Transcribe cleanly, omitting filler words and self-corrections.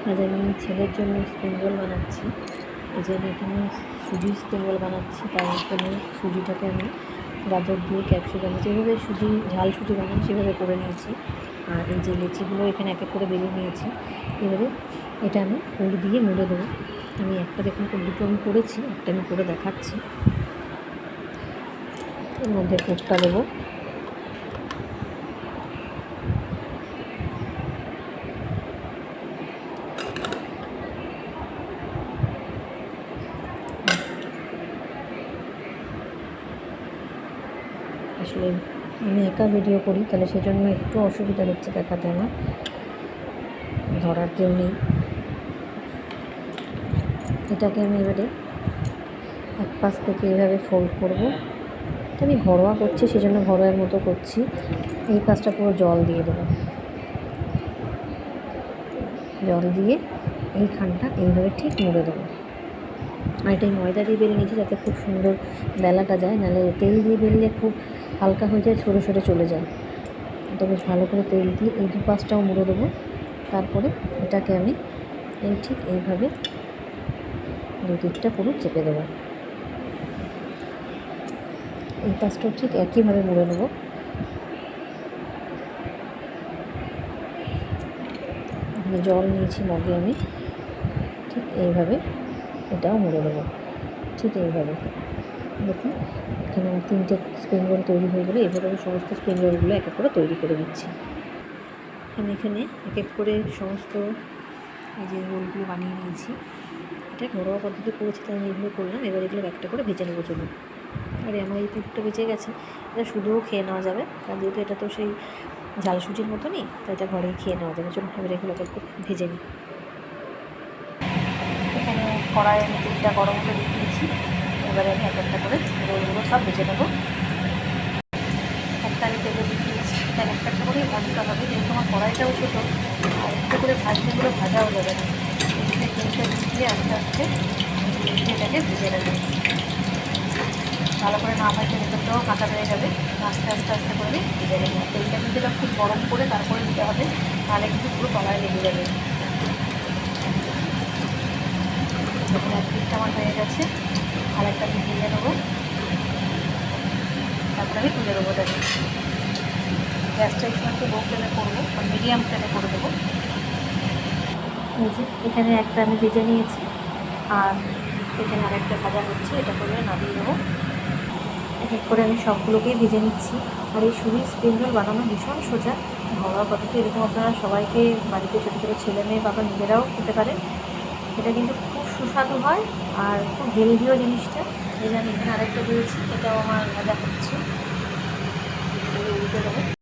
আজ আমি ছেলের জন্য স্প্রিং রোল বানাচ্ছি। এই যে আমি এখানে সুজির স্প্রিং রোল বানাচ্ছি। তার জন্য সুজিটাকে আমি গাজর দিয়ে ক্যাপসিকাম যেভাবে ঝাল সুজি বানাই সেভাবে করে নিয়েছি। আর এই যে লেচিগুলো এখানে এক এক করে বেরিয়ে নিয়েছি। এবারে এটা আমি পুর দিয়ে মুড়ে দেবো। আমি একটা দেখুন দুটো আমি করেছি, একটা আমি করে দেখাচ্ছি। এর মধ্যে পুরটা দেবো। আসলে আমি একা ভিডিও করি, তাহলে সেজন্য একটু অসুবিধা হচ্ছে দেখাতে, আমার ধরার কেউ নেই। এটাকে আমি এবারে এক পাশ থেকে এভাবে ফোল্ড করব। এটা আমি ঘরোয়া করছি, সেজন্য ঘরোয়ার মতো করছি। এই পাশটা পুরো জল দিয়ে দেবো। জল দিয়ে এইখানটা এইভাবে ঠিক মুড়ে দেবো। আর এটাই ময়দা দিয়ে বেলে নিয়েছি যাতে খুব সুন্দর বেলাটা যায়, নাহলে তেল দিয়ে বেললে খুব হালকা হয়ে যায়, সরে সরে চলে যায়। এটা বেশ ভালো করে তেল দিয়ে এই দুপাশটাও মুড়ে দেবো। তারপরে এটাকে আমি এই ঠিক এইভাবে দুদিকটা পুরো চেপে দেবো। এই পাশটাও ঠিক একইভাবে মুড়ে নেব। এখানে জল নিয়েছি মগে, আমি ঠিক এইভাবে এটাও মুড়ে দেবো। ঠিক এইভাবে দেখুন, এখানে আমার 3টে স্প্রিং রোল তৈরি হয়ে গেলো। এভাবে আমি সমস্ত স্প্রিং রোলগুলো এক এক করে তৈরি করে দিচ্ছি। আমি এখানে এক এক করে সমস্ত এই যে রোলগুলো বানিয়ে নিয়েছি। এটা ঘরোয়া পদ্ধতি করেছি, তাই আমি এইভাবে করলাম। এবার এগুলো একটা করে ভেজে নেবো চলুন। আরে আমার এই পুরটা বেঁচে গেছে, এটা শুধুও খেয়ে নেওয়া যাবে, কারণ যেহেতু এটা তো সেই ঝাল সুজির মতনই, তাই এটা ঘরেই খেয়ে নেওয়া যাবে। চলুন এবার এগুলো একটু ভেজে নিই। এখানে কড়াই আমি তেলটা গরম করে দিয়েছি। এবারে আমি এক একটা করে রোলগুলো সব ভেজে নেবো। একটা আমি তেলে দিয়েছি, তাই একটা একটা করেই ভাজতে হবে, যেহেতু আমার কড়াইটাও ছোটো, আর একটু করে ভাজলেগুলো ভাজাও যাবে না। তেলটা দিয়ে আস্তে আস্তে এটাকে ভেজে নেবে। ভালো করে না ভাজলে ভেতরটাও কাঁচা হয়ে যাবে। আস্তে আস্তে আস্তে করে ভেজে নেবে। তেলটা কিন্তু এটা খুব গরম করে তারপরে দিতে হবে, তাহলে কিন্তু পুরো কড়াই লেগে যাবে। যখন এক পিঠটা আমার হয়ে গেছে, আর একটা আমি ভেজে নেবো। তারপরে আমি তুলে দেবো ওটাকে। গ্যাসটা একটু লো ফ্লেমে করবো, আর মিডিয়াম ফ্লেমে করে দেবো। এখানে একটা আমি ভেজে নিয়েছি, আর এখানে আর একটা ভাজা হচ্ছে, এটা করে নামিয়ে দেবো। এক এক করে আমি সবগুলোকেই ভেজে নিচ্ছি। আর এই সুজির স্প্রিং রোল বানানো ভীষণ সোজা, ঘরোয়া পদ্ধতি। এরকম আপনারা সবাইকে বাড়িতে ছোটো ছোটো ছেলে মেয়ে বাবা নিজেরাও খেতে পারেন। এটা কিন্তু খুব সুস্বাদু হয় আর খুব হেলদিও জিনিসটা। এই যে আমি এখানে আরেকটা দিয়েছি, এটাও আমার ভাজা হচ্ছে।